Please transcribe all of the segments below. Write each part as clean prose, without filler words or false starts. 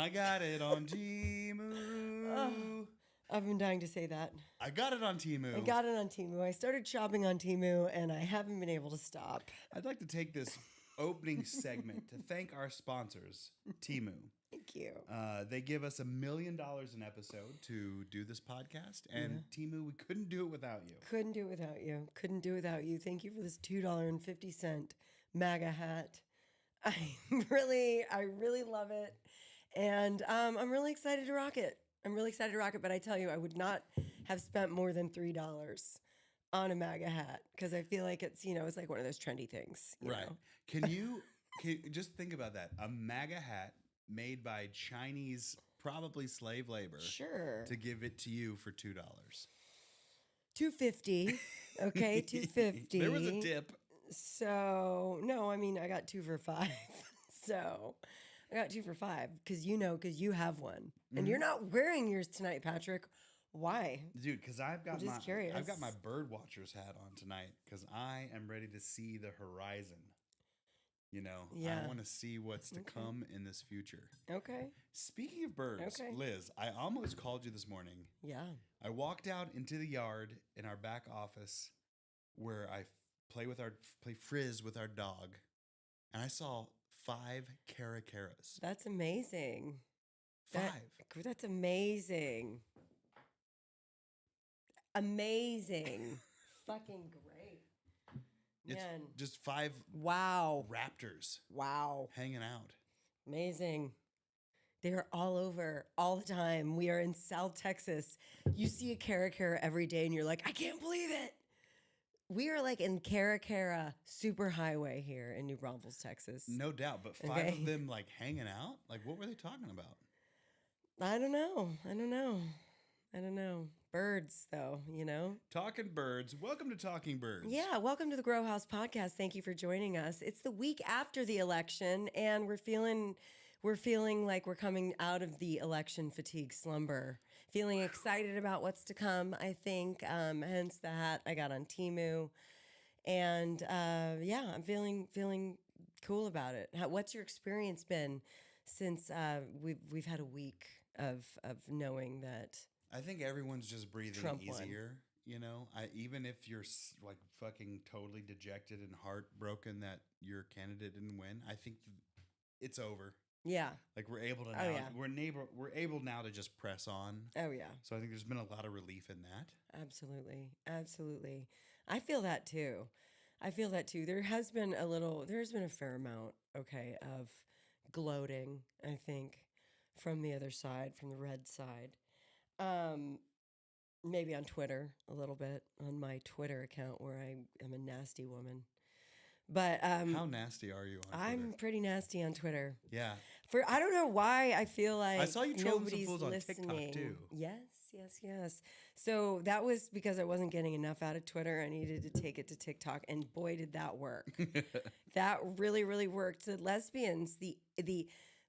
I got it on Temu. I've been dying to say that. I got it on Temu. I got it on Temu. I started shopping on Temu, and I haven't been able to stop. I'd like to take this opening segment to thank our sponsors, Temu. Thank you. They give us $1 million an episode to do this podcast, and Temu, we couldn't do it without you. Couldn't do it without you. Couldn't do it without you. Thank you for this $2.50 MAGA hat. I really love it, and I'm really excited to rock it. But I tell you, I would not have spent more than $3 on a MAGA hat because I feel like it's it's like one of those trendy things. You know? Can you just think about that? A MAGA hat made by Chinese, probably slave labor. Sure. To give it to you for $2. $2.50. Okay, $2.50. There was a tip. So no, I mean I got 2 for $5. So I got 2 for $5 because you have one, and you're not wearing yours tonight, Patrick. Why, dude? Because I've got my bird watcher's hat on tonight because I am ready to see the horizon. I want to see what's to come in this future. Okay. Speaking of birds, Liz, I almost called you this morning. Yeah. I walked out into the yard in our back office where I play frizz with our dog, and I saw 5 caracaras. That's amazing. 5. That's amazing. Amazing. Fucking great. It's Man. just 5 raptors. Wow. Hanging out. Amazing. They're all over all the time. We are in South Texas. You see a caracara every day and you're like, I can't believe it. We are like in Caracara Superhighway here in New Braunfels, Texas. No doubt. But 5 of them like hanging out? Like what were they talking about? I don't know. Birds, though, Talking birds. Welcome to Talking Birds. Yeah, welcome to the Grow House Podcast. Thank you for joining us. It's the week after the election, and we're feeling like we're coming out of the election fatigue slumber. Feeling excited about what's to come, I think. Hence the hat I got on Temu. And I'm feeling cool about it. What's your experience been since we've had a week of knowing that I think everyone's just breathing Trump easier, even if you're like fucking totally dejected and heartbroken that your candidate didn't win, I think it's over. Yeah. Like we're able to now, we're able now to just press on. Oh yeah. So I think there's been a lot of relief in that. Absolutely. I feel that too. There has been a fair amount, of gloating, I think, from the other side, from the red side. Maybe on Twitter a little bit, on my Twitter account where I am a nasty woman. But how nasty are you on Twitter? I'm pretty nasty on Twitter. Yeah. I don't know why I feel like I saw you trolling some nobody's fools on listening. TikTok too. Yes. So that was because I wasn't getting enough out of Twitter. I needed to take it to TikTok, and boy, did that work. That really, really worked. The lesbians, the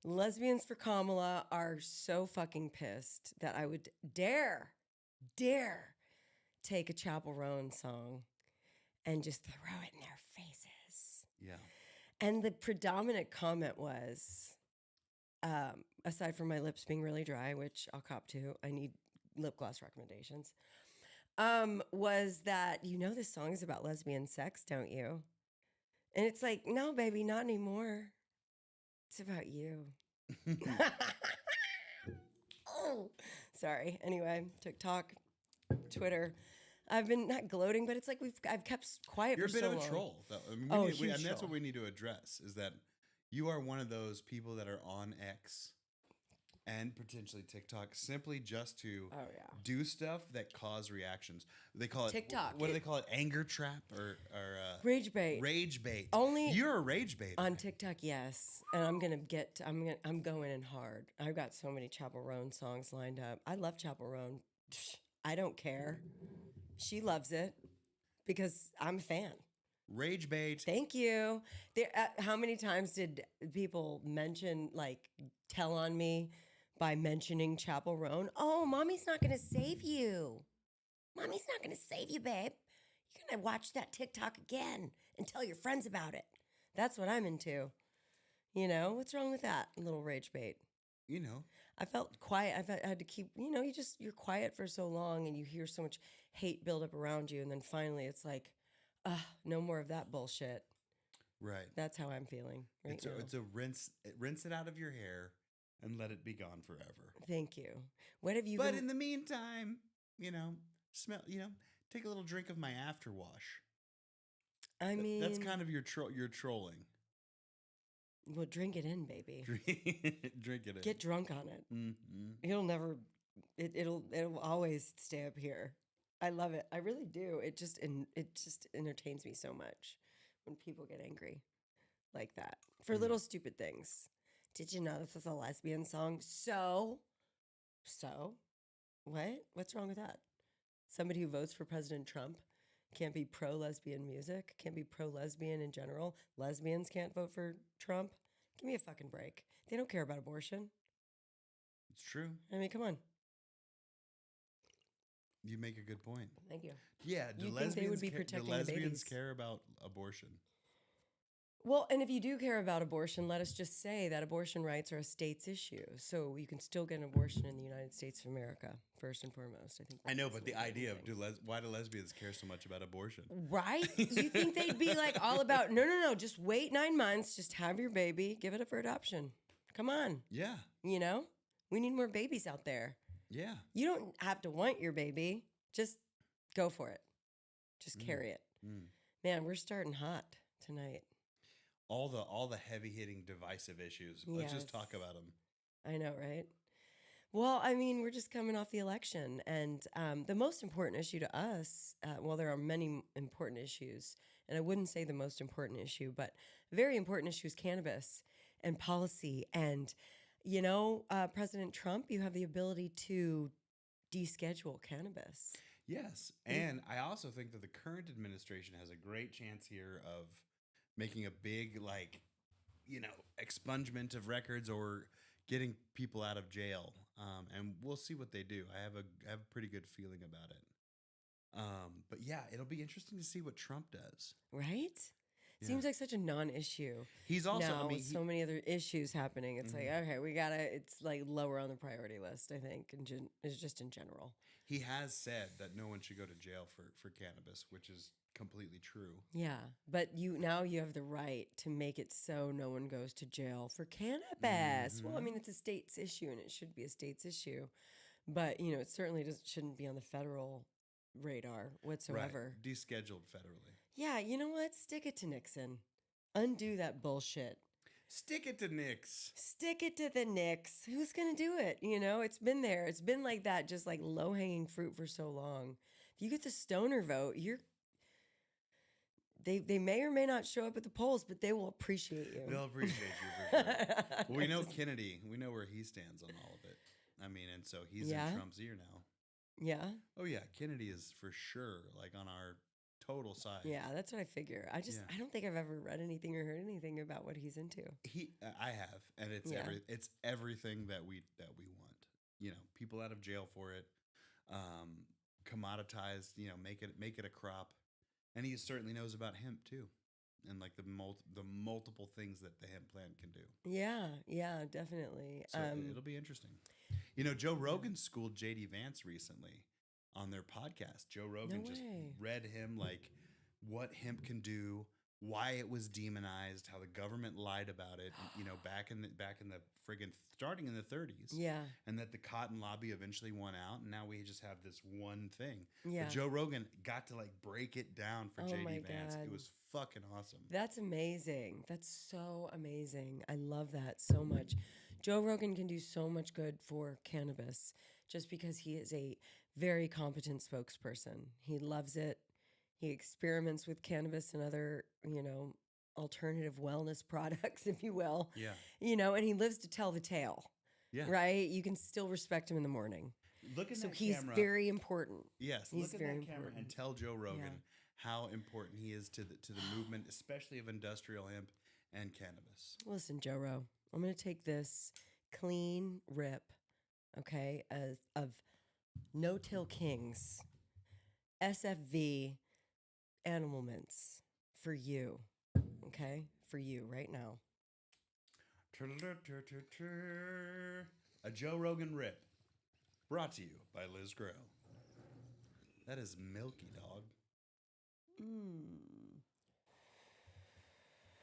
lesbians for Kamala are so fucking pissed that I would dare take a Chapel Roan song and just throw it in their faces. Yeah. And the predominant comment was, aside from my lips being really dry, which I'll cop to, I need lip gloss recommendations, was that, this song is about lesbian sex, don't you? And it's like, no, baby, not anymore. It's about you. Oh, sorry. Anyway, TikTok, Twitter. I've been not gloating, but it's like I've kept quiet for so long. You're a bit of a troll, though. And that's what we need to address, is that you are one of those people that are on X and potentially TikTok simply just to do stuff that cause reactions. They call it TikTok. What do they call it? Anger trap or rage bait. Rage bait. Only you're a rage bait on TikTok, yes. And I'm going in hard. I've got so many Chapel Roan songs lined up. I love Chapel Roan. I don't care. She loves it because I'm a fan. Rage bait. Thank you. How many times did people tell on me by mentioning Chapel Roan? Oh, mommy's not going to save you. Mommy's not going to save you, babe. You're going to watch that TikTok again and tell your friends about it. That's what I'm into. What's wrong with that? A little rage bait. you know. I felt quiet. I had to keep, you're quiet for so long and you hear so much hate build up around you. And then finally it's like, no more of that bullshit. Right. That's how I'm feeling right now. It's a rinse it out of your hair and let it be gone forever. Thank you. What have you But in the meantime, take a little drink of my afterwash. I mean, that's kind of your trolling. Well, drink it in, baby. Drink it in. Get drunk on it. Mm-hmm. It'll always stay up here. I love it. I really do. It just entertains me so much when people get angry like that for little stupid things. Did you know this is a lesbian song? So what? What's wrong with that? Somebody who votes for President Trump can't be pro-lesbian music, can't be pro-lesbian in general. Lesbians can't vote for Trump. Give me a fucking break. They don't care about abortion. It's true. I mean, come on. You make a good point. Thank you. Yeah, do lesbians care about abortion? Well, and if you do care about abortion, let us just say that abortion rights are a state's issue. So you can still get an abortion in the United States of America, first and foremost. I know, but the idea of why do lesbians care so much about abortion? Right? You think they'd be like all about, no, just wait 9 months, just have your baby, give it up for adoption. Come on. Yeah. We need more babies out there. Yeah. You don't have to want your baby. Just go for it. Just carry it. Man, we're starting hot tonight. All the heavy-hitting divisive issues. Yes. Let's just talk about them. I know, right? Well, I mean, we're just coming off the election. And the most important issue to us, there are many important issues. And I wouldn't say the most important issue, but a very important issue is cannabis and policy. And, President Trump, you have the ability to deschedule cannabis. Yes. And I also think that the current administration has a great chance here of making a big, expungement of records or getting people out of jail. And we'll see what they do. I have a pretty good feeling about it. But yeah, it'll be interesting to see what Trump does. Right? Yeah. Seems like such a non-issue. He's also, now, so many other issues happening. It's like, okay, it's like lower on the priority list, I think, it's just in general. He has said that no one should go to jail for cannabis, which is completely true. Yeah, but now you have the right to make it so no one goes to jail for cannabis. Well, I mean, it's a state's issue, and it should be a state's issue. But, it certainly shouldn't be on the federal radar whatsoever. Right. Descheduled federally. Yeah, you know what? Stick it to Nixon. Undo that bullshit. Stick it to Nix. Stick it to the Nix. Who's going to do it? It's been there. It's been like that, just like low-hanging fruit for so long. If you get the stoner vote, They may or may not show up at the polls, but they will appreciate you. They'll appreciate you for sure. Well, we know Kennedy. We know where he stands on all of it. I mean, and so he's in Trump's ear now. Yeah? Oh, yeah. Kennedy is for sure, on our total side. Yeah, that's what I figure. I don't think I've ever read anything or heard anything about what he's into. I have, and it's everything that we want. People out of jail for it, commoditized. Make it a crop. And he certainly knows about hemp too, and the multiple things that the hemp plant can do. Yeah, definitely. So it'll be interesting. Joe Rogan schooled J.D. Vance recently on their podcast. Joe Rogan just read him what hemp can do, why it was demonized, how the government lied about it. Back in the friggin' starting in the 30s. Yeah, and that the cotton lobby eventually won out, and now we just have this one thing. Yeah, but Joe Rogan got to break it down for J.D. Vance. God. It was fucking awesome. That's amazing. That's so amazing. I love that so much. Joe Rogan can do so much good for cannabis just because he is a very competent spokesperson. He loves it. He experiments with cannabis and other, alternative wellness products, if you will. Yeah. And he lives to tell the tale. Yeah. Right? You can still respect him in the morning. Look at that he's camera. very important. Yes, he's look at very that camera and tell Joe Rogan how important he is to the movement, especially of industrial hemp and cannabis. Listen, Joe Ro, I'm going to take this clean rip, okay, of No-Till Kings, SFV Animal Mints for you, okay? For you right now. A Joe Rogan Rip. Brought to you by Liz Grow. That is milky, dog.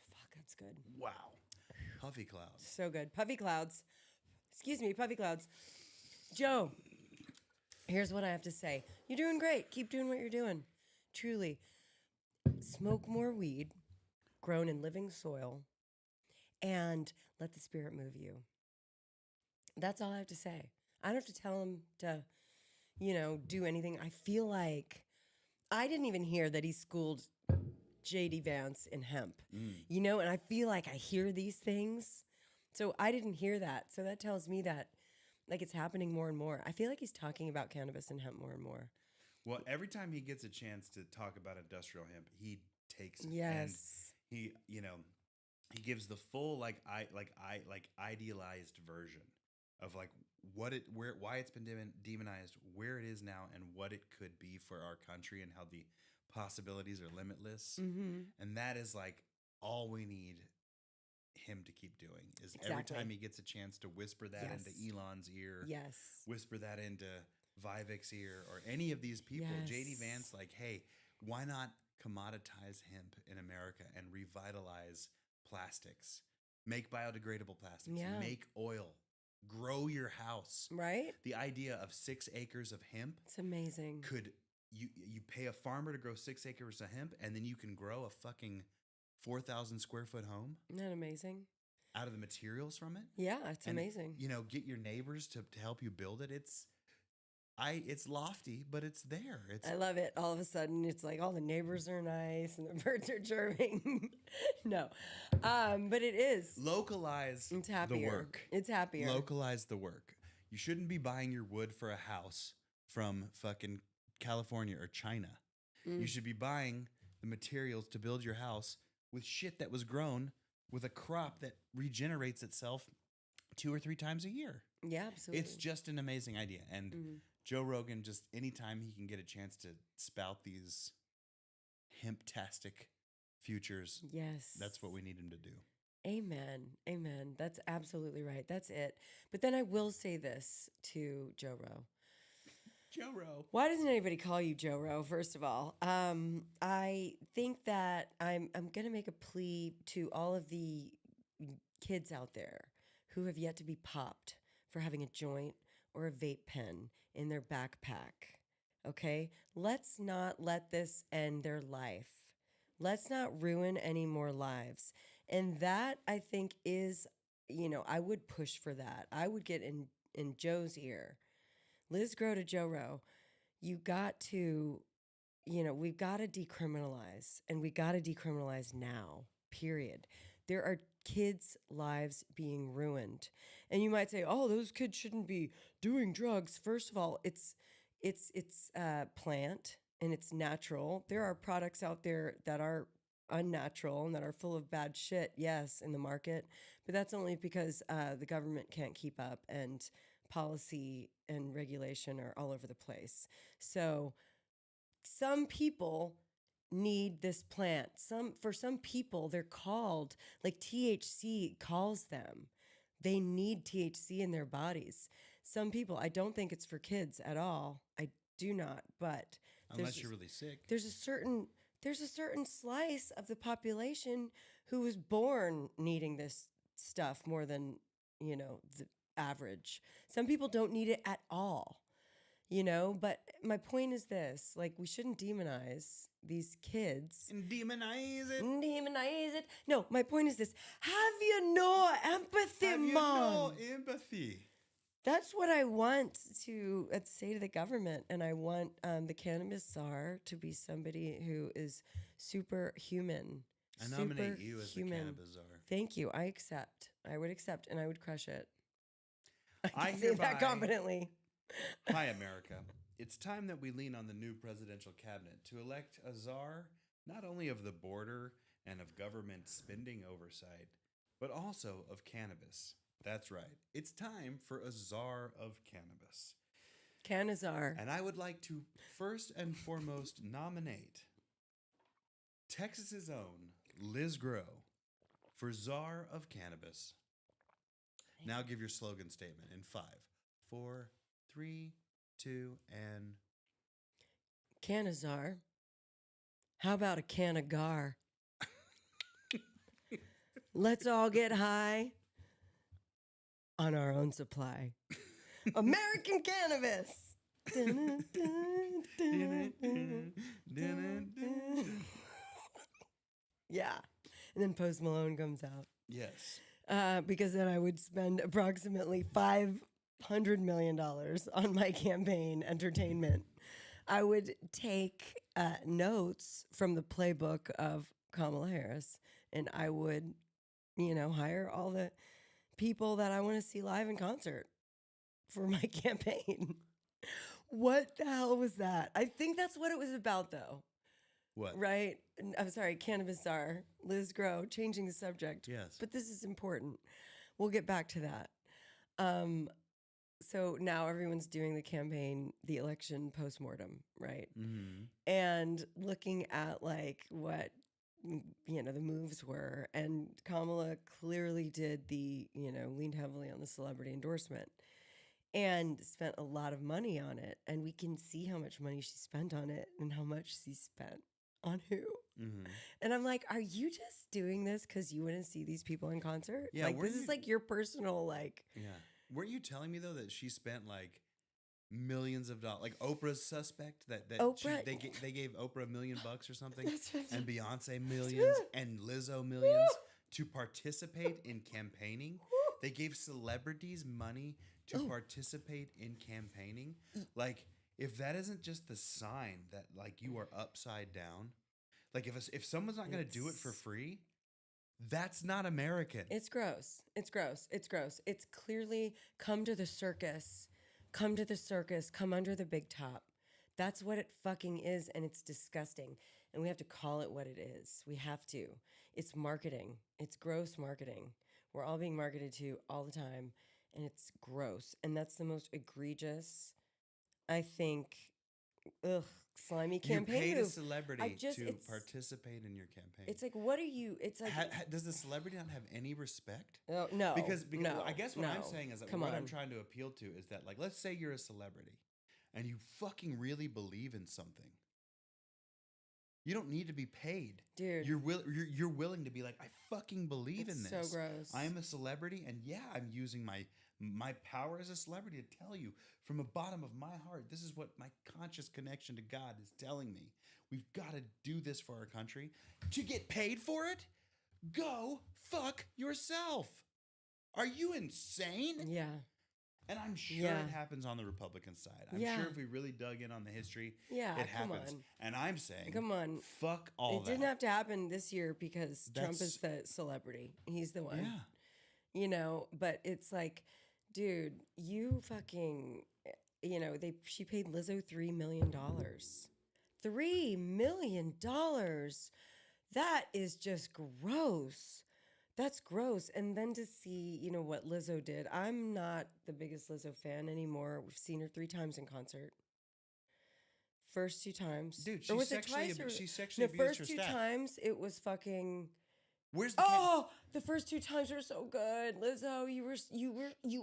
Fuck, that's good. Wow. Puffy clouds. So good. Puffy clouds. Excuse me, puffy clouds. Joe, here's what I have to say. You're doing great. Keep doing what you're doing. Truly. Smoke more weed, grown in living soil, and let the spirit move you. That's all I have to say. I don't have to tell him to, do anything. I feel like I didn't even hear that he schooled J.D. Vance in hemp, and I feel like I hear these things. So I didn't hear that. So that tells me that, like, it's happening more and more. I feel like he's talking about cannabis and hemp more and more. Well, every time he gets a chance to talk about industrial hemp, he takes it. Yes. And he gives the full idealized version of like why it's been demonized, where it is now, and what it could be for our country, and how the possibilities are limitless. And that is like all we need him to keep doing is every time he gets a chance to whisper that into Elon's ear, whisper that into Vivek's ear, or any of these people, J.D. Vance, like, hey, why not commoditize hemp in America and revitalize plastics, make biodegradable plastics, make oil, grow your house. Right? The idea of 6 acres of hemp. It's amazing. You pay a farmer to grow 6 acres of hemp, and then you can grow a fucking 4,000 square foot home. Isn't that amazing? Out of the materials from it. Yeah, it's amazing. Get your neighbors to help you build it. It's lofty, but it's there. I love it. All of a sudden, it's like all the neighbors are nice and the birds are chirping. No, but it is. Localize the work. It's happier. Localize the work. You shouldn't be buying your wood for a house from fucking California or China. You should be buying the materials to build your house with shit that was grown with a crop that regenerates itself 2 or 3 times a year. Yeah, absolutely. It's just an amazing idea. And Joe Rogan, just anytime he can get a chance to spout these hemp-tastic futures, that's what we need him to do. Amen. Amen. That's absolutely right. That's it. But then I will say this to Joe Rowe. Joe Rowe. Why doesn't anybody call you Joe Rowe, first of all? I think that I'm going to make a plea to all of the kids out there who have yet to be popped for having a joint or a vape pen in their backpack, okay? Let's not let this end their life. Let's not ruin any more lives. And that, I think, is, I would push for that. I would get in Joe's ear. Liz Grow to Joe Rowe, you got to, we've got to decriminalize, and we got to decriminalize now, period. There are kids' lives being ruined. And you might say, oh, those kids shouldn't be doing drugs. First of all, it's plant and it's natural. There are products out there that are unnatural and that are full of bad shit, yes, in the market. But that's only because the government can't keep up and policy and regulation are all over the place. So some people need this plant. For some people, they're called, like THC calls them. They need THC in their bodies. Some people, I don't think it's for kids at all. I do not, but unless you're really sick. There's a certain slice of the population who was born needing this stuff more than, the average. Some people don't need it at all. But my point is this, like, we shouldn't demonize these kids. And demonize it. Demonize it. No, my point is this. Have you no empathy, Have you no empathy? That's what I want to say to the government. And I want the cannabis czar to be somebody who is superhuman. I nominate you as the cannabis czar. Thank you. I accept. I would accept, and I would crush it. I can say that confidently. Hi, America. It's time that we lean on the new presidential cabinet to elect a czar not only of the border and of government spending oversight, but also of cannabis. That's right. It's time for a czar of cannabis. Canazar. And I would like to first and foremost nominate Texas's own Liz Grow for czar of cannabis. Now give your slogan statement in 5, 4, 3, 2, and... Canazar. How about a can of gar? Let's all get high on our own supply. American cannabis. Yeah. And then Post Malone comes out. Yes. Because then I would spend approximately $500 million on my campaign entertainment. I would take notes from the playbook of Kamala Harris, and I would, hire all the people that I want to see live in concert for my campaign. What the hell was that? I think that's what it was about, though. What? Right? I'm sorry, cannabis czar, Liz Grow, changing the subject. Yes. But this is important. We'll get back to that. So now everyone's doing the campaign, the election postmortem, right? Mm-hmm. And looking at like what, the moves were. And Kamala clearly did leaned heavily on the celebrity endorsement and spent a lot of money on it. And we can see how much money she spent on it and how much she spent on who. Mm-hmm. And I'm like, are you just doing this because you want to see these people in concert? Yeah, like, this is like your personal, like... Yeah. Weren't you telling me, though, that she spent, like, millions of dollars? Like, Oprah's suspect? That Oprah? They gave Oprah $1 million or something? That's right. And Beyonce millions? And Lizzo millions to participate in campaigning? They gave celebrities money to participate in campaigning? Like, if that isn't just the sign that, like, you are upside down, like, if someone's not going to do it for free, that's not American. It's gross. It's gross. It's gross. It's clearly come to the circus. Come to the circus. Come under the big top. That's what it fucking is, and it's disgusting. And we have to call it what it is. We have to. It's marketing. It's gross marketing. We're all being marketed to all the time, and it's gross. And that's the most egregious, I think, slimy campaign You paid move. a celebrity to participate in your campaign. It's like, what are you? It's like, does the celebrity not have any respect? Oh, no, because no, I guess what no. I'm saying is that what I'm trying to appeal to is that, like, let's say you're a celebrity and you fucking really believe in something. You don't need to be paid, dude. You're willing to be like, I fucking believe in this. So gross. I am a celebrity, and yeah, I'm using my power as a celebrity to tell you from the bottom of my heart, this is what my conscious connection to God is telling me. We've got to do this for our country. To get paid for it? Go fuck yourself. Are you insane? Yeah. And I'm sure it happens on the Republican side. I'm sure if we really dug in on the history, it happens. And I'm saying, come on, fuck all that. It didn't have to happen this year because Trump is the celebrity. He's the one. Yeah. But it's like, dude, you fucking, she paid Lizzo $3 million. $3 million. That is just gross. That's gross. And then to see, what Lizzo did. I'm not the biggest Lizzo fan anymore. We've seen her 3 times in concert. First 2 times. Dude, she sexually abused her staff. The first 2 times, it was fucking... Where's the the first 2 times were so good. Lizzo, you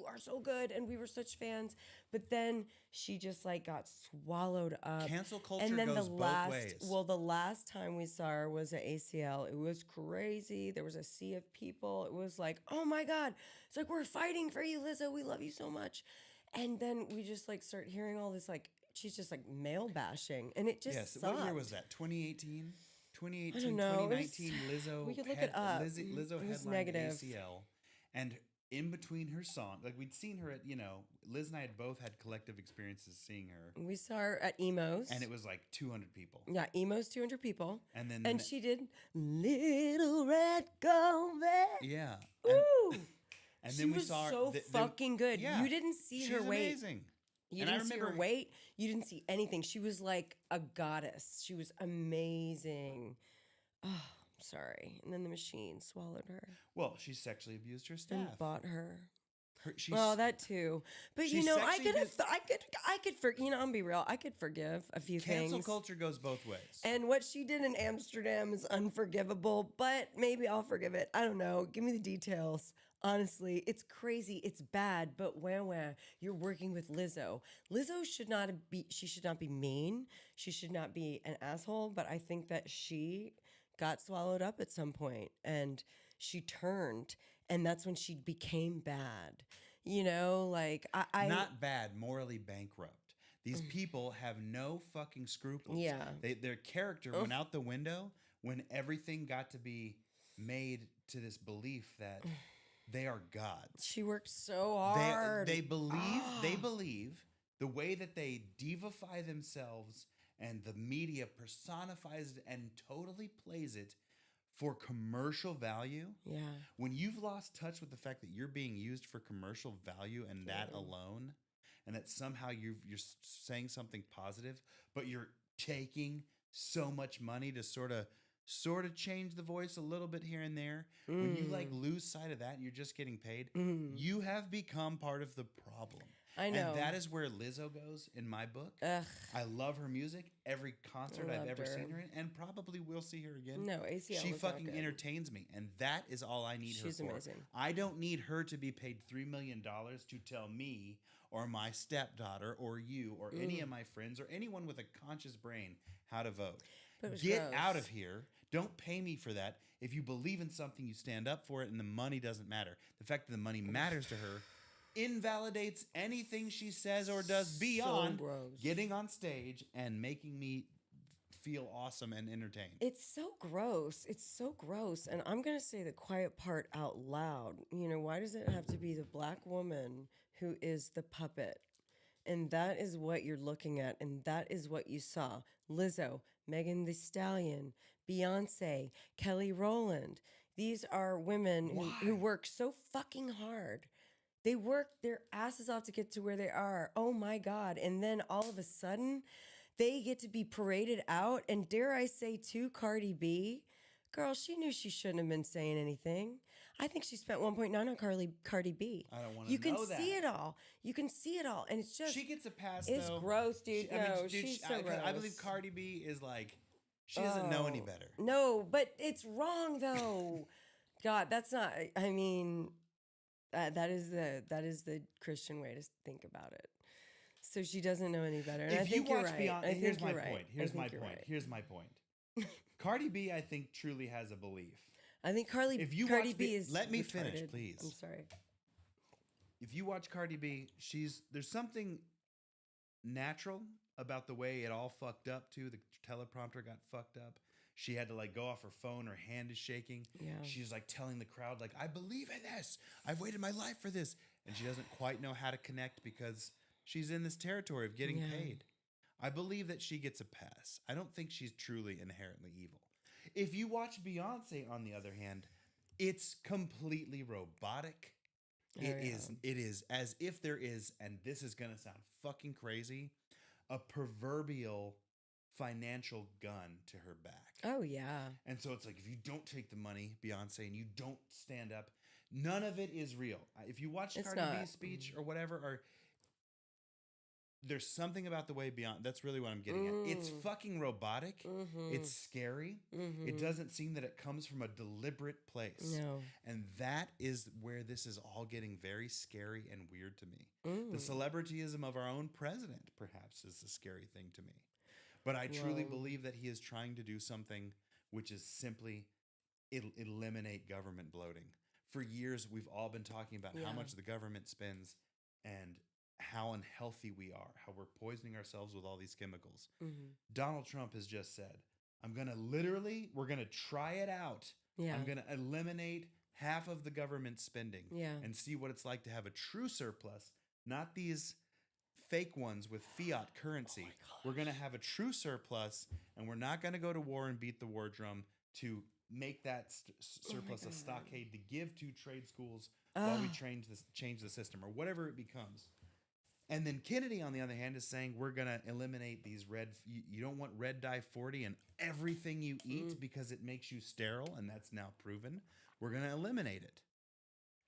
are so good, and we were such fans. But then she just like got swallowed up. Cancel culture and then goes both ways. Well, the last time we saw her was at ACL. It was crazy. There was a sea of people. It was like, oh my God. It's like, we're fighting for you, Lizzo. We love you so much. And then we just like start hearing all this, like, she's just like male bashing, and it just sucked. What year was that? 2018? 2018, I don't know. 2019, Lizzo. We could look it up. Lizzo headlined ACL, and in between her song, like we'd seen her at, Liz and I had both had collective experiences seeing her. We saw her at Emo's, and it was like 200 people. Yeah, Emo's 200 people, and she did Little Red Velvet. Yeah, and then we saw her. So fucking good. Yeah, you didn't see her weight. Amazing. You didn't see her weight. You didn't see anything. She was like a goddess. She was amazing. Oh, I'm sorry. And then the machine swallowed her. Well, she sexually abused her staff. And bought her. Well, that too. But I could I'm be real. I could forgive a few things. Cancel culture goes both ways. And what she did in Amsterdam is unforgivable. But maybe I'll forgive it. I don't know. Give me the details. Honestly, it's crazy. It's bad, but wah, you're working with Lizzo. Lizzo should not be mean. She should not be an asshole, but I think that she got swallowed up at some point and she turned, and that's when she became bad. You know, like I not bad, morally bankrupt. These people have no fucking scruples. Yeah. Their character went out the window when everything got to be made to this belief that they are gods. She worked so hard. They believe the way that they divify themselves and the media personifies it and totally plays it for commercial value. Yeah. When you've lost touch with the fact that you're being used for commercial value and that alone, and that somehow you're saying something positive, but you're taking so much money to sort of change the voice a little bit here and there. When you like lose sight of that and you're just getting paid, you have become part of the problem. I know. And that is where Lizzo goes in my book. Ugh. I love her music. Every concert I've ever seen her in, and probably will see her again. No, ACL she was fucking not good. entertains me, and that is all I need her for. She's amazing. I don't need her to be paid $3 million to tell me or my stepdaughter or you or any of my friends or anyone with a conscious brain how to vote. Get out of here. Don't pay me for that. If you believe in something, you stand up for it, and the money doesn't matter. The fact that the money matters to her invalidates anything she says or does beyond getting on stage and making me feel awesome and entertained. It's so gross. It's so gross. And I'm going to say the quiet part out loud. You know, why does it have to be the black woman who is the puppet? And that is what you're looking at. And that is what you saw. Lizzo, Megan Thee Stallion, Beyonce, Kelly Rowland. These are women who work so fucking hard. They work their asses off to get to where they are. Oh my God. And then all of a sudden, they get to be paraded out. And dare I say, too, Cardi B, girl, she knew she shouldn't have been saying anything. I think she spent 1.9 on Cardi B. I don't want to know that. You can see it all. You can see it all. And it's just... She gets a pass, it's though. It's gross, dude. She's so gross. I believe Cardi B is like... She doesn't know any better. No, but it's wrong, though. God, that's not... I mean... that is the Christian way to think about it. So she doesn't know any better. And if I think you're right. Here's my point. Here's my point. Cardi B, I think, truly has a belief. I think Cardi B is. Let me retarded. finish, please. I'm sorry. If you watch Cardi B, there's something natural about the way it all fucked up too. The teleprompter got fucked up. She had to like go off her phone. Her hand is shaking. Yeah. She's like telling the crowd like, I believe in this. I've waited my life for this. And she doesn't quite know how to connect because she's in this territory of getting paid. I believe that she gets a pass. I don't think she's truly inherently evil. If you watch Beyonce, on the other hand, it's completely robotic. It is as if there is, and this is going to sound fucking crazy, a proverbial financial gun to her back. Oh, yeah. And so it's like, if you don't take the money, Beyonce, and you don't stand up, none of it is real. If you watch Cardi B's speech or whatever, or there's something about the way Beyonce, that's really what I'm getting at. It's fucking robotic. It's scary. It doesn't seem that it comes from a deliberate place. No. And that is where this is all getting very scary and weird to me. The celebrityism of our own president, perhaps, is the scary thing to me. But I truly believe that he is trying to do something which is simply eliminate government bloating. For years, we've all been talking about how much the government spends and how unhealthy we are, how we're poisoning ourselves with all these chemicals. Donald Trump has just said, we're going to try it out. I'm going to eliminate half of the government spending and see what it's like to have a true surplus, not these fake ones with fiat currency. We're going to have a true surplus, and we're not going to go to war and beat the war drum to make that surplus a stockade to give to trade schools while we change the system or whatever it becomes. And then Kennedy, on the other hand, is saying we're going to eliminate these you don't want red dye 40 in everything you eat because it makes you sterile, and that's now proven. We're going to eliminate it.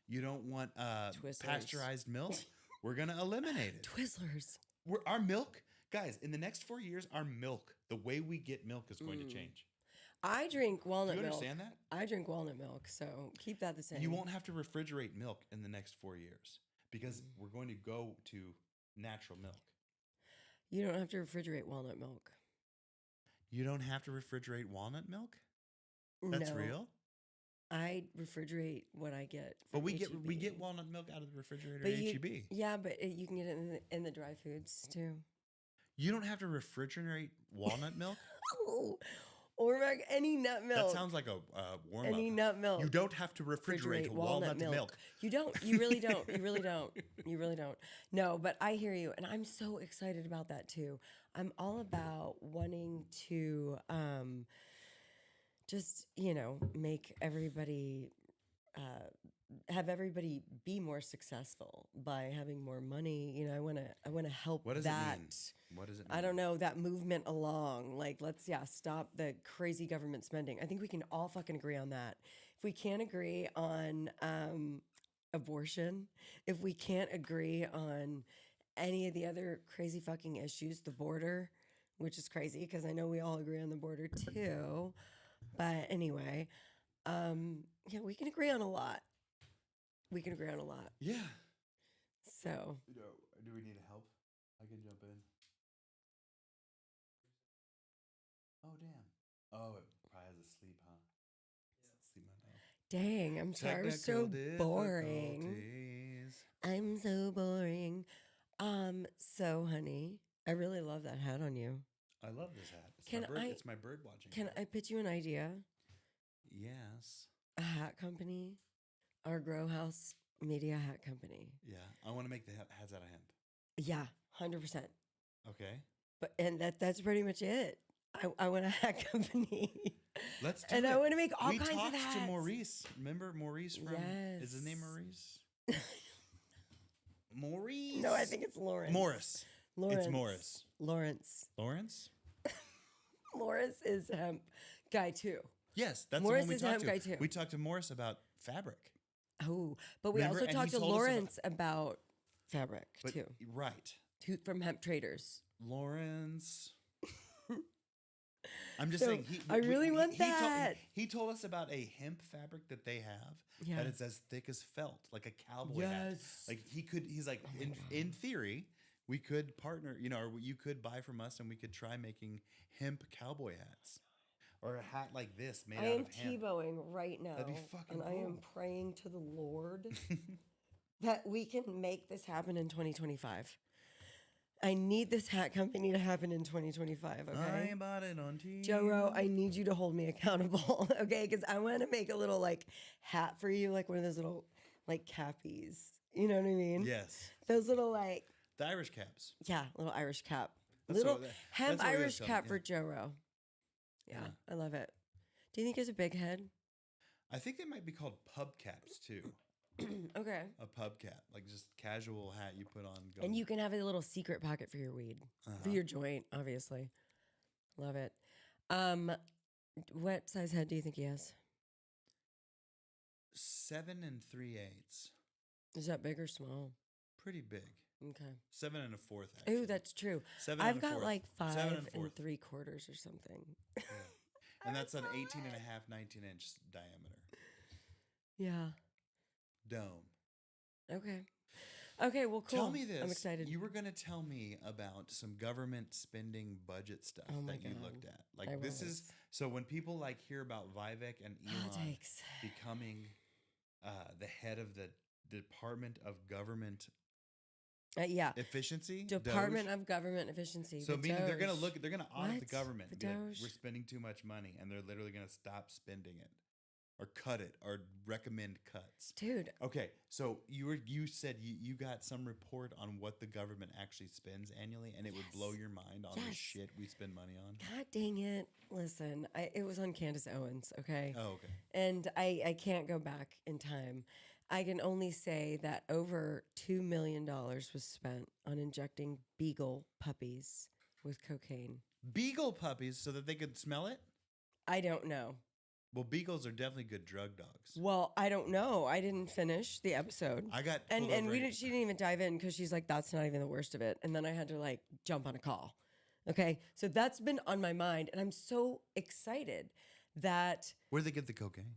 You don't want pasteurized milk. We're going to eliminate it. Twizzlers. Our milk, guys, in the next 4 years, our milk, the way we get milk is going to change. I drink walnut milk. Do you understand that? I drink walnut milk, so keep that the same. You won't have to refrigerate milk in the next 4 years because we're going to go to natural milk. You don't have to refrigerate walnut milk. You don't have to refrigerate walnut milk? That's real? I refrigerate what I get. But we get walnut milk out of the refrigerator at H-E-B. Yeah, but you can get it in the dry foods too. You don't have to refrigerate walnut milk? Or any nut milk. That sounds like a warm-up. Any nut milk. You don't have to refrigerate walnut milk. You don't. You really don't. You really don't. You really don't. No, but I hear you. And I'm so excited about that too. I'm all about wanting to just, make everybody, have everybody be more successful by having more money. I want to help What does that. It mean? What does it mean? I don't know, that movement along. Like, let's stop the crazy government spending. I think we can all fucking agree on that. If we can't agree on abortion, if we can't agree on any of the other crazy fucking issues, the border, which is crazy because I know we all agree on the border too. But anyway, we can agree on a lot. We can agree on a lot. Yeah. So. Do we need help? I can jump in. Oh, damn. Oh, it probably has a sleep, huh? Sleep mode. Dang, I'm sorry. I'm so boring. I'm so boring. So, honey, I really love that hat on you. I love this hat. It's my bird watching. Can I pitch you an idea? Yes. A hat company, our Grow House Media hat company. Yeah, I want to make the hats out of hemp. Yeah, 100%. Okay. That's pretty much it. I want a hat company. Let's do it. And I want to make all kinds of hats. We talked to Maurice. Remember Maurice from? Yes. Is his name Maurice? Maurice? No, I think it's Lawrence. Morris. Lawrence. It's Morris. Lawrence. Lawrence? Morris is hemp guy too. Yes, that's Morris the one we talked to. Guy too. We talked to Morris about fabric. Oh, but we also talked to Lawrence about fabric too. Right. From Hemp Traders. Lawrence. I'm just saying. I really want that. He told us about a hemp fabric that they have that is as thick as felt, like a cowboy hat. Like he's like, in theory, we could partner, or you could buy from us and we could try making hemp cowboy hats. Or a hat like this made out of hemp. I am T-bowing right now. That'd be fucking cool. I am praying to the Lord that we can make this happen in 2025. I need this hat company to happen in 2025, okay? I bought it on TV. Joe, I need you to hold me accountable, okay? Because I want to make a little, hat for you, like one of those little, cappies. You know what I mean? Yes. Those little, The Irish caps. Yeah, little Irish cap. That's hemp Irish cap for Joe. Yeah, I love it. Do you think it's a big head? I think they might be called pub caps, too. Okay. A pub cap, like just casual hat you put on. And you can have a little secret pocket for your weed, for your joint, obviously. Love it. What size head do you think he has? 7 3/8. Is that big or small? Pretty big. Okay. 7 1/4. Oh, that's true. 7 I've got 1/4. 5 7 3/4 or something. Yeah. And that's an 18 and a half, 19-inch diameter. Yeah. Dome. Okay. Okay, well, cool. Tell me this. I'm excited. You were going to tell me about some government spending budget stuff that you looked at. So when people hear about Vivek and Elon becoming the head of the Department of Government Efficiency? Department of Government Efficiency. So meaning they're going to audit the government and be like, we're spending too much money, and they're literally going to stop spending it. Or cut it, or recommend cuts. Dude. Okay, so you said you got some report on what the government actually spends annually, and it would blow your mind on the shit we spend money on. God dang it. Listen, it was on Candace Owens, okay? Oh, okay. And I can't go back in time. I can only say that over $2 million was spent on injecting beagle puppies with cocaine. Beagle puppies so that they could smell it? I don't know. Well, beagles are definitely good drug dogs. Well, I don't know. I didn't finish the episode. I got she didn't even dive in because she's like, that's not even the worst of it. And then I had to jump on a call. Okay, so that's been on my mind, and I'm so excited that. Where do they get the cocaine?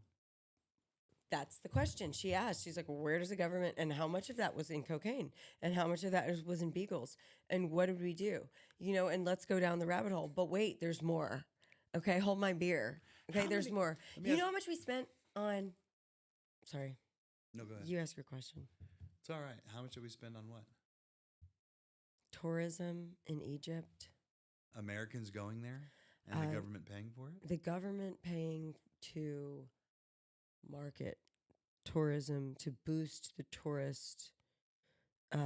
That's the question she asked. She's like, where does the government, and how much of that was in cocaine, and how much of that was in beagles, and what did we do? And let's go down the rabbit hole. But wait, there's more. Okay, hold my beer. Okay, there's more. You know how much we spent on? Sorry. No, go ahead. You ask your question. It's all right. How much did we spend on what? Tourism in Egypt. Americans going there, and the government paying for it. The government paying to market tourism to boost the tourist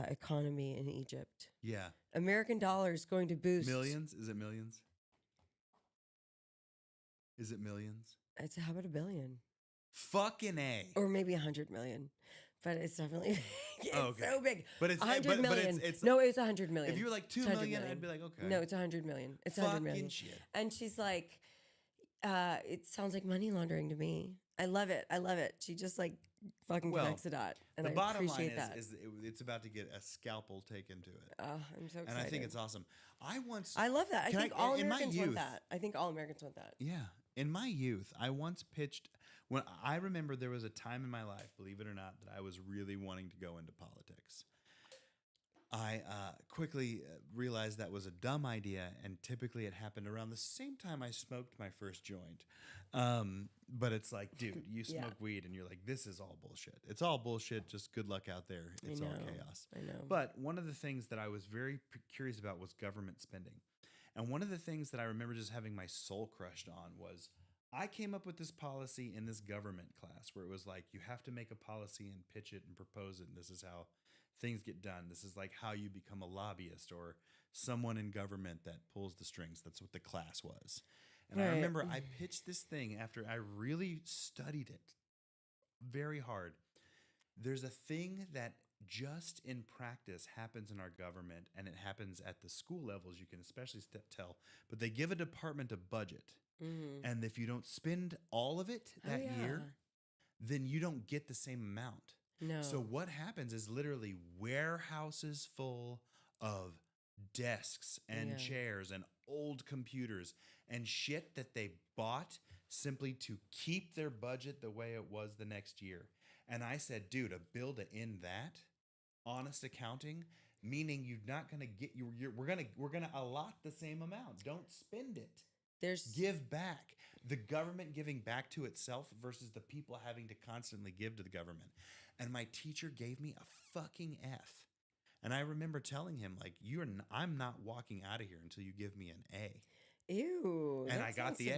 economy in Egypt. Yeah. American dollars going to boost. Millions? Is it millions? Is it millions? How about $1 billion? Fucking A. Or maybe 100 million. But it's definitely it's so big. But it's 100 million. It's no, it's 100 million. If you were like 2 million, I'd be like, okay. No, it's 100 million. It's 100 million. Shit. And she's like, it sounds like money laundering to me. I love it. I love it. She just like fucking connects the dot. And the I bottom appreciate line that. is it's about to get a scalpel taken to it. Oh, I'm so excited. And I think it's awesome. I love that. I think all Americans want that. Yeah. In my youth, I once pitched, when I remember there was a time in my life, believe it or not, that I was really wanting to go into politics. I quickly realized that was a dumb idea, and typically it happened around the same time I smoked my first joint. But it's like, dude, you smoke weed and you're like, this is all bullshit. It's all bullshit. Just good luck out there. It's all chaos. I know. But one of the things that I was very curious about was government spending. And one of the things that I remember just having my soul crushed on was I came up with this policy in this government class where it was like, you have to make a policy and pitch it and propose it. And this is how things get done. This is like how you become a lobbyist or someone in government that pulls the strings. That's what the class was. And I remember I pitched this thing after I really studied it very hard. There's a thing that just in practice happens in our government, and it happens at the school levels. You can especially tell, but they give a department a budget. Mm-hmm. And if you don't spend all of it that year, then you don't get the same amount. No. So what happens is literally warehouses full of desks and chairs and old computers and shit that they bought simply to keep their budget the way it was the next year. And I said, dude, a bill to end that, honest accounting, meaning you're not going to get we're going to allot the same amount. Don't spend it. Give back. The government giving back to itself versus the people having to constantly give to the government. And my teacher gave me a fucking F. And I remember telling him, like, I'm not walking out of here until you give me an A. Ew. And I got the A.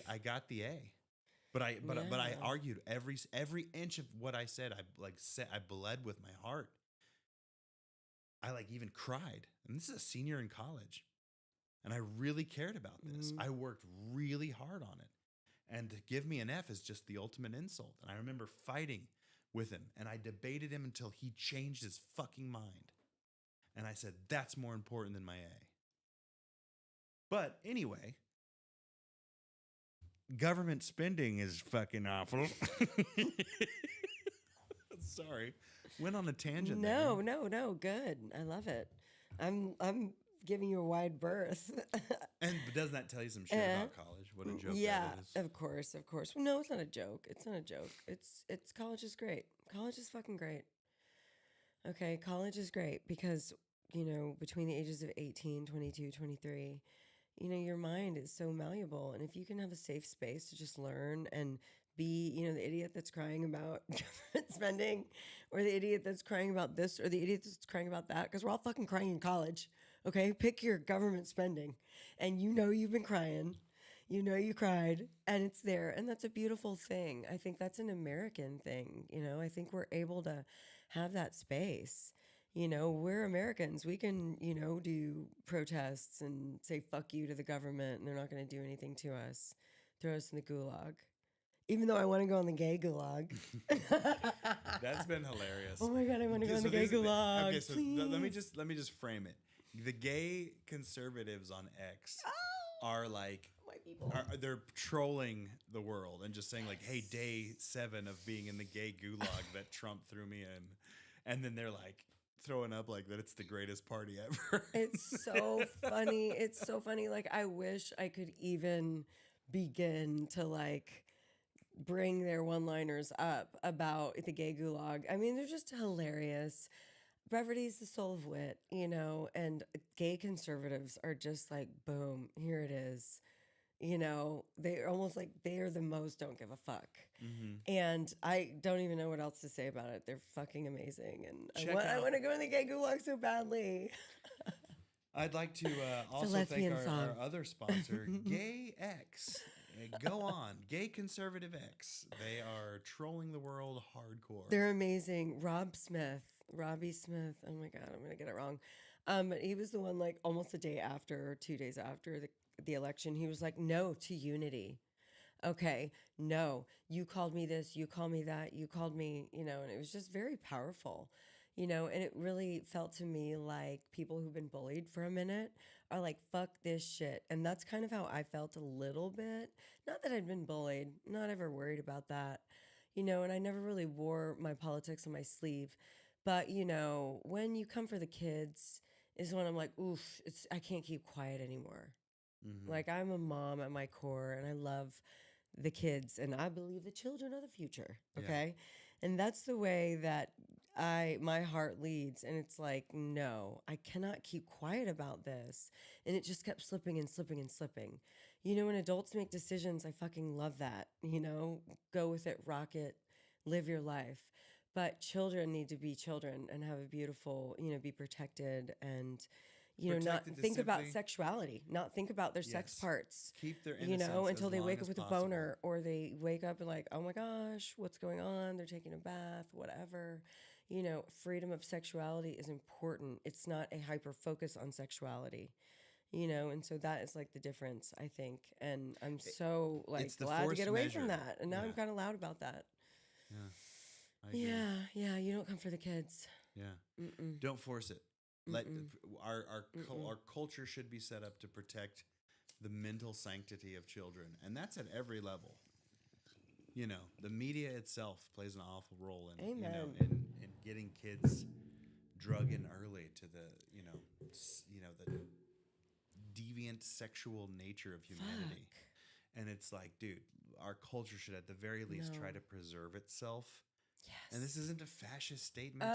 I got the A. But I argued every inch of what I said. I bled with my heart. I even cried. And this is a senior in college. And I really cared about this. I worked really hard on it. And to give me an F is just the ultimate insult. And I remember fighting with him. And I debated him until he changed his fucking mind. And I said, that's more important than my A. But anyway, government spending is fucking awful. Sorry. Went on a tangent there. No. Good. I love it. I'm giving you a wide berth. But doesn't that tell you some shit about college? What a joke that is. Yeah, of course. Well, no, it's not a joke. It's college is great. College is fucking great. Okay, college is great because, between the ages of 18, 22, 23, your mind is so malleable. And if you can have a safe space to just learn and be, the idiot that's crying about government spending, or the idiot that's crying about this, or the idiot that's crying about that, because we're all fucking crying in college. Okay, pick your government spending, and you've been crying, you cried, and it's there, and that's a beautiful thing. I think that's an American thing. I think we're able to have that space. We're Americans. We can, do protests and say fuck you to the government, and they're not going to do anything to us. Throw us in the gulag. Even though I want to go on the gay gulag. That's been hilarious. Oh my God, I want to go on the gay gulag. Okay, so let me just frame it. The gay conservatives on X are like, white people. They're trolling the world and just saying like, hey, day 7 of being in the gay gulag that Trump threw me in. And then they're like throwing up like that it's the greatest party ever. It's so funny. It's so funny. Like, I wish I could even begin to like bring their one-liners up about the gay gulag. I mean, they're just hilarious. Brevity is the soul of wit, you know, and gay conservatives are just like, boom, here it is. You know, they're almost like they are the most don't give a fuck. Mm-hmm. And I don't even know what else to say about it. They're fucking amazing. And I want to go in the gay gulag so badly. I'd like to also thank our other sponsor, Gay X. Go on, Gay Conservative X. They are trolling the world hardcore. They're amazing. Robbie Smith. Oh my God, I'm going to get it wrong. But he was the one like almost a day after or 2 days after the election. He was like, no to unity. Okay, no, you called me this, you called me that, you called me, you know, and it was just very powerful, you know, and it really felt to me like people who've been bullied for a minute are like, fuck this shit. And that's kind of how I felt a little bit. Not that I'd been bullied, not ever worried about that, you know, and I never really wore my politics on my sleeve. But, you know, when you come for the kids is when I'm like, oof, I can't keep quiet anymore. Mm-hmm. Like, I'm a mom at my core, and I love the kids, and I believe the children are the future, okay? Yeah. And that's the way that my heart leads, and it's like, no, I cannot keep quiet about this. And it just kept slipping and slipping and slipping. You know, when adults make decisions, I fucking love that, you know? Go with it, rock it, live your life. But children need to be children and have a beautiful, you know, be protected and, you know, not think about sexuality, not think about their sex parts. Keep their innocence, you know, until they wake up with a boner or they wake up and like, oh my gosh, what's going on? They're taking a bath, whatever. You know, freedom of sexuality is important. It's not a hyper focus on sexuality. You know, and so that is like the difference, I think. And I'm so like glad to get away from that. And now I'm kind of loud about that. Yeah. Yeah, you don't come for the kids. Yeah. Mm-mm. Don't force it. Let our culture should be set up to protect the mental sanctity of children, and that's at every level. You know, the media itself plays an awful role in Amen. You know in getting kids drug in early to the you know the deviant sexual nature of humanity. Fuck. And it's like, dude, our culture should at the very least try to preserve itself. Yes. And this isn't a fascist statement,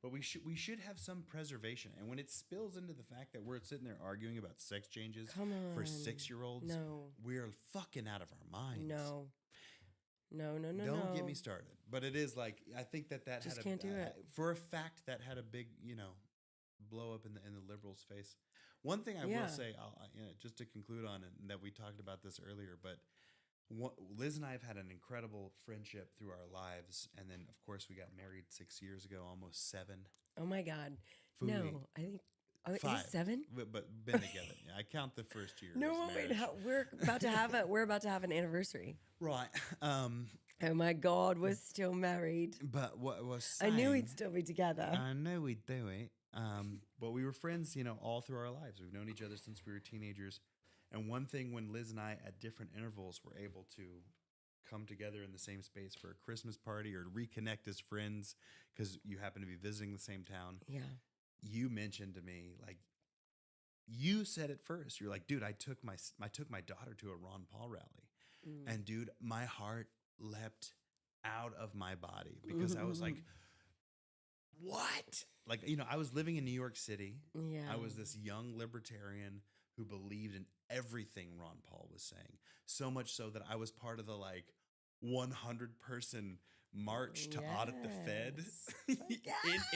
but we should have some preservation. And when it spills into the fact that we're sitting there arguing about sex changes for 6-year-olds, we're fucking out of our minds. No. Don't get me started. But it is like, I think that just had can't do it. For a fact that had a big, you know, blow up in the liberals' face. One thing I will say, just to conclude on it, and that we talked about this earlier, but Liz and I have had an incredible friendship through our lives, and then of course we got married 6 years ago, almost 7. Oh my God! No, I think 5. Is it 7? But been together. Yeah, I count the first year. No, wait, we're about to have an anniversary. Right. Oh my God, we're still married. But what was I knew we'd still be together. I know we'd do it. But we were friends, you know, all through our lives. We've known each other since we were teenagers. And one thing, when Liz and I, at different intervals, were able to come together in the same space for a Christmas party or reconnect as friends because you happen to be visiting the same town. Yeah. You mentioned to me, like, you said it first. You're like, dude, I took my daughter to a Ron Paul rally. And dude, my heart leapt out of my body because I was like, what? Like, you know, I was living in New York City. Yeah. I was this young libertarian who believed in everything Ron Paul was saying. So much so that I was part of the like 100-person march to audit the Fed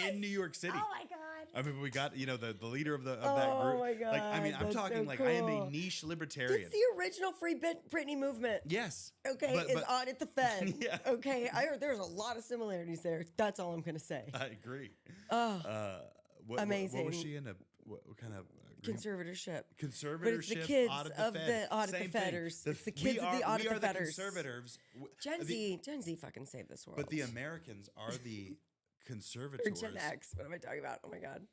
in New York City. Oh my God. I mean, we got, you know, the leader of that group. Oh my God. Like, I mean, I'm talking so like cool. I am a niche libertarian. It's the original Free Britney movement. Yes. Okay, it's audit the Fed. Yeah. Okay, I heard there's a lot of similarities there. That's all I'm going to say. I agree. Amazing. What was she in? What kind of conservatorship? Conservatorship. But it's the kids of the audit the Fedders. It's the kids of the audit the Fedders. We are the conservatives. Gen Z fucking saved this world. But the Americans are the conservators. Or Gen X. What am I talking about? Oh my God.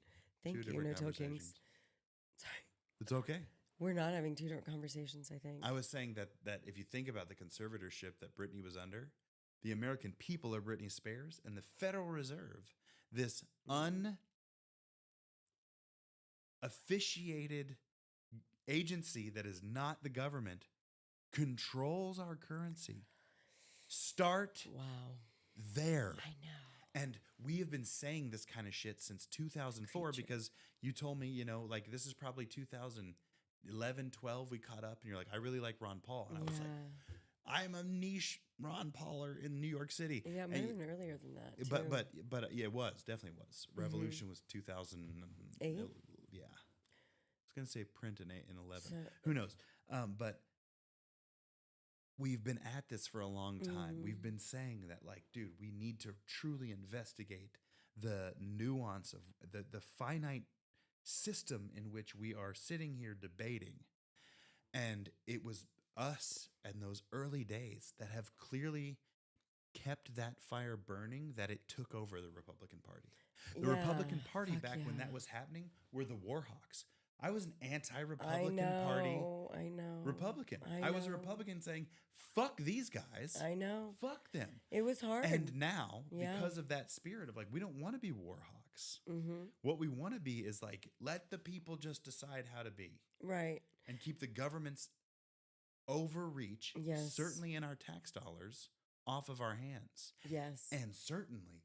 Thank you, No Tokings. Sorry. It's okay. We're not having two different conversations, I think. I was saying that if you think about the conservatorship that Britney was under, the American people are Britney Spears, and the Federal Reserve, this unofficiated agency that is not the government, controls our currency. Start there. I know. And we have been saying this kind of shit since 2004 because you told me, you know, like this is probably 2011, 12 we caught up and you're like, I really like Ron Paul. And I was like, I'm a niche Ron Pauler in New York City. Yeah, maybe even earlier than that. Too. But yeah, it was definitely was. Revolution was 2008. Yeah, I was gonna say print in 11. So, who knows? But we've been at this for a long time. We've been saying that, like, dude, we need to truly investigate the nuance of the finite system in which we are sitting here debating. And it was us and those early days that have clearly kept that fire burning, that it took over the Republican Party. The Republican Party back when that was happening were the Warhawks. I was an anti-Republican Party Republican. I was a Republican saying, fuck these guys. I know. Fuck them. It was hard. And now, because of that spirit of like, we don't want to be Warhawks. What we want to be is like, let the people just decide how to be. Right. And keep the government's overreach, certainly in our tax dollars, off of our hands. Yes. And certainly,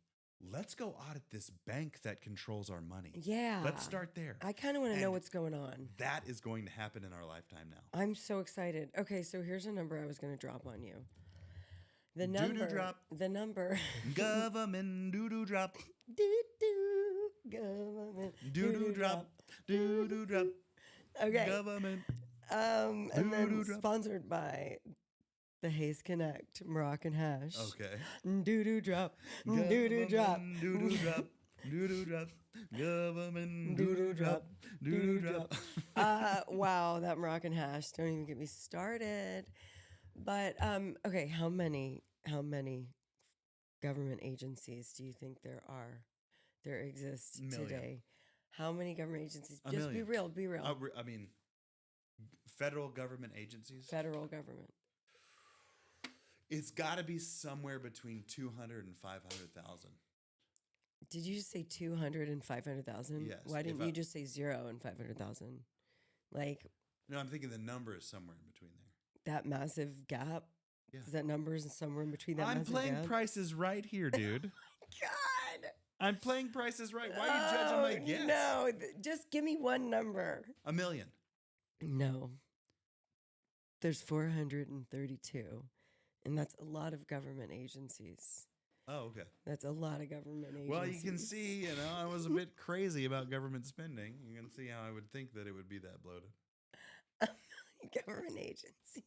let's go audit this bank that controls our money. Yeah. Let's start there. I kind of want to know what's going on. That is going to happen in our lifetime now. I'm so excited. Okay, so here's a number I was going to drop on you. The number. Doo-doo drop. The number. Government doo-doo drop. Doo-doo. Government. Doo-doo drop. Doo-doo drop. Okay. Government. And then sponsored by the Haze Connect Moroccan Hash. Okay. Doo-doo drop. Doo-doo drop. Doo-doo drop. Doo-doo drop. Government doo-doo drop. Doo-doo drop. Wow, that Moroccan Hash. Don't even get me started. But okay, how many government agencies do you think there exist today? How many government agencies? Just be real. I mean, federal government agencies? Federal government. It's got to be somewhere between 200 and 500,000. Did you just say 200 and 500,000? Yes. Why didn't you just say 0 and 500,000? Like. No, I'm thinking the number is somewhere in between there. That massive gap? Yeah. Is that number is somewhere in between that I'm massive playing gap? Price is Right here, dude. Oh my God. I'm playing Price is Right. Why are you judging my guess? No, just give me one number. 1 million. No. There's 432. And that's a lot of government agencies. Oh, okay. That's a lot of government agencies. Well, you can see, I was a bit crazy about government spending. You can see how I would think that it would be that bloated. Government agencies.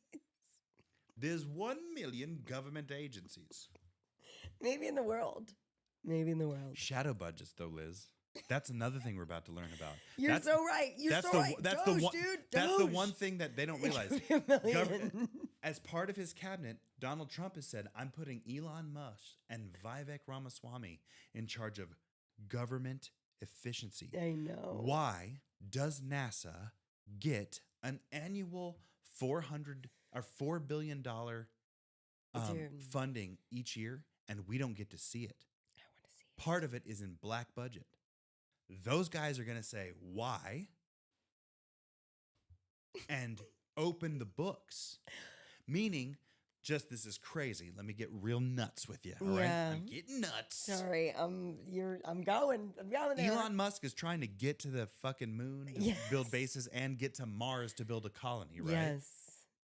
There's 1 million government agencies. Maybe in the world. Shadow budgets, though, Liz. That's another thing we're about to learn about. You're so right. That's the one thing that they don't realize. As part of his cabinet, Donald Trump has said, I'm putting Elon Musk and Vivek Ramaswamy in charge of government efficiency. I know. Why does NASA get an annual $4 billion funding each year, and we don't get to see it? I want to see it. Part of it is in black budget. Those guys are going to say, why? And open the books. Meaning, this is crazy. Let me get real nuts with you. All right? I'm getting nuts. Sorry, I'm going there. Elon Musk is trying to get to the fucking moon to build bases and get to Mars to build a colony, right?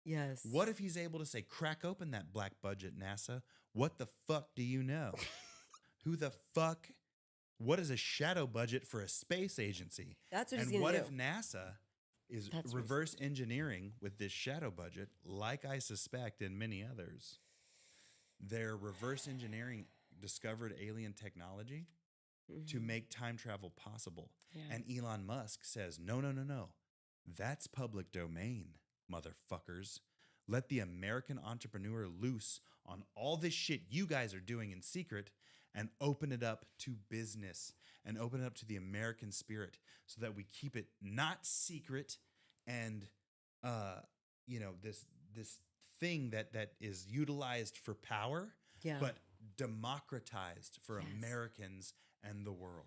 Yes. What if he's able to say, crack open that black budget, NASA? What the fuck do you know? Who the fuck? What is a shadow budget for a space agency? That's what he's going to do. And what if NASA is reverse engineering with this shadow budget, like I suspect in many others? They're reverse engineering discovered alien technology to make time travel possible. Yeah. And Elon Musk says, no. That's public domain, motherfuckers. Let the American entrepreneur loose on all this shit you guys are doing in secret and open it up to business and open it up to the American spirit so that we keep it not secret and, this thing that is utilized for power, but democratized for Americans and the world.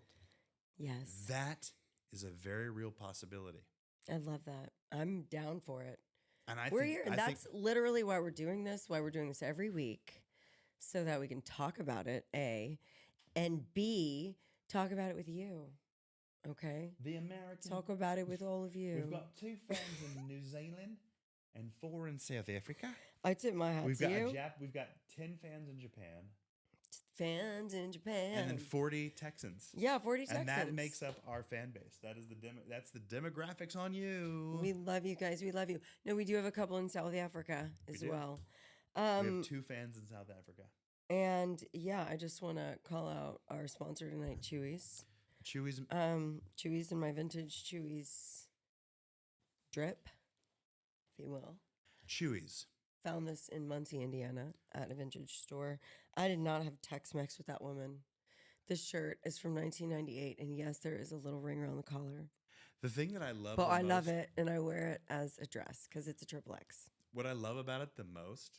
Yes. That is a very real possibility. I love that. I'm down for it. And we're here. And that's literally why we're doing this, why we're doing this every week, so that we can talk about it, A, and B, talk about it with you. Okay? The American. Talk about it with all of you. We've got 2 fans in New Zealand and 4 in South Africa. I tip my hat We've to got you. We've got 10 fans in Japan. Fans in Japan. And then 40 Texans. Yeah, 40 Texans. And that makes up our fan base. That is that's the demographics on you. We love you guys. We love you. No, we do have a couple in South Africa as well. We have 2 fans in South Africa. And yeah, I just want to call out our sponsor tonight, Chewy's. Chewy's and my vintage Chewy's drip, if you will. Chewy's. Found this in Muncie, Indiana at a vintage store. I did not have Tex-Mex with that woman. This shirt is from 1998, and yes, there is a little ring around the collar. The thing that I love But I love it, and I wear it as a dress because it's a XXX. What I love about it the most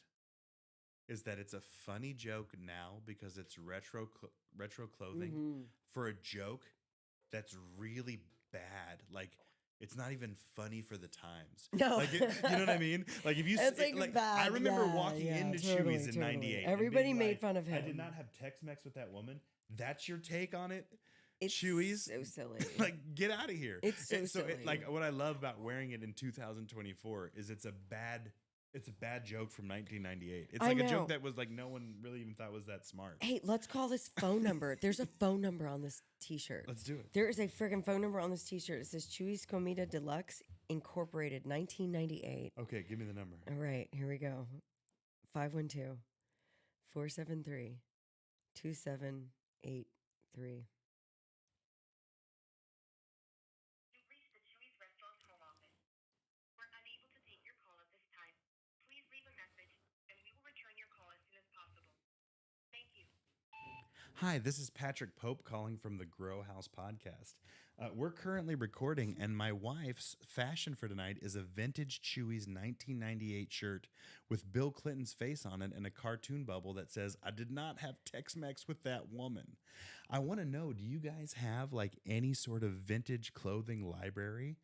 is that it's a funny joke now because it's retro clothing for a joke that's really bad. Like, it's not even funny for the times. No. Like you know what I mean? Like, if you it's like bad. I remember walking into Chewy's in 98. Everybody made fun of him. I did not have Tex-Mex with that woman. That's your take on it? It's Chewy's? So silly. Like, get out of here. It's so silly. Like, what I love about wearing it in 2024 is it's a bad joke from 1998. It's like a joke that was like no one really even thought was that smart. Hey, let's call this phone number. There's a phone number on this t-shirt. Let's do it. There is a freaking phone number on this t-shirt. It says Chewy's Comida Deluxe Incorporated 1998. Okay, give me the number. All right, here we go. 512-473-2783. Hi, this is Patrick Pope calling from the Grow House podcast. We're currently recording, and my wife's fashion for tonight is a vintage Chewy's 1998 shirt with Bill Clinton's face on it and a cartoon bubble that says, "I did not have Tex-Mex with that woman." I want to know, do you guys have like any sort of vintage clothing library?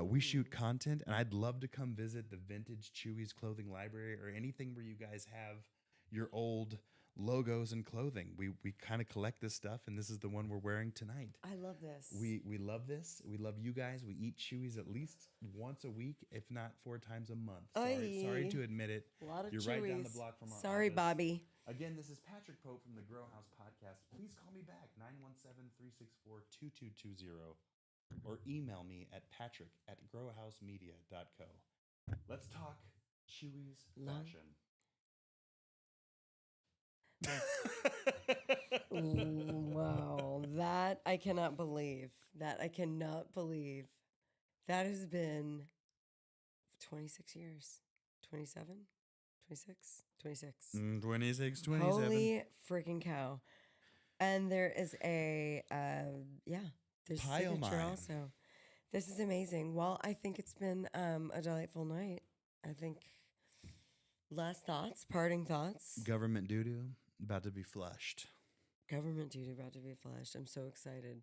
We shoot content, and I'd love to come visit the vintage Chewy's clothing library or anything where you guys have your old logos and clothing. We kind of collect this stuff, and this is the one we're wearing tonight. I love this. We love this. We love you guys. We eat Chewy's at least once a week, if not 4 times a month. Sorry to admit it. A lot of You're Chewy's. right down the block from our Sorry, office. Bobby. Again, this is Patrick Pope from the Grow House podcast. Please call me back, 917-364-2220, or email me at patrick@growhousemedia.co. Let's talk Chewy's fashion. Wow, that I cannot believe. That has been 26 years. 27? 26? 26. 26, 27. Holy freaking cow. And there is there's a signature also. This is amazing. Well, I think it's been a delightful night. I think last thoughts, parting thoughts. Government doo-doo about to be flushed. Government doo-doo about to be flushed. I'm so excited.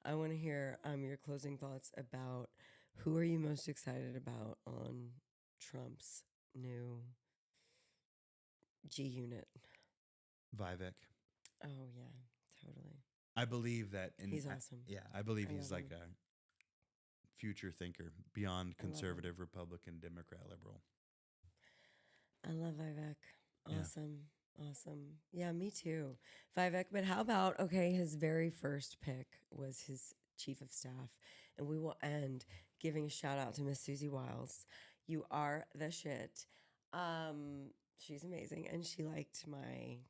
I want to hear your closing thoughts about who are you most excited about on Trump's new G unit? Vivek. Oh, yeah, totally. I believe that. He's awesome. I believe he's like a future thinker beyond conservative, Republican, Democrat, liberal. I love Vivek. Awesome. Yeah. Awesome. Yeah, me too. Vivek, but how about, his very first pick was his chief of staff. And we will end giving a shout out to Miss Susie Wiles. You are the shit. She's amazing. And she liked my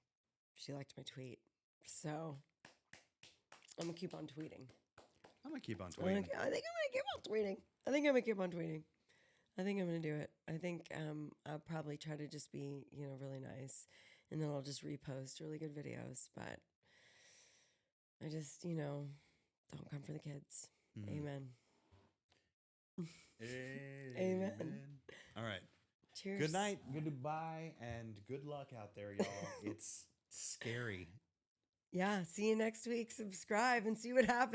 tweet. So I'm going to keep on tweeting. I'm going to keep on tweeting. I think I'm going to keep on tweeting. I think I'm going to do it. I think I'll probably try to just be, really nice. And then I'll just repost really good videos. But I just, don't come for the kids. Amen. Amen. All right. Cheers. Good night, goodbye, and good luck out there, y'all. It's scary. Yeah. See you next week. Subscribe and see what happens.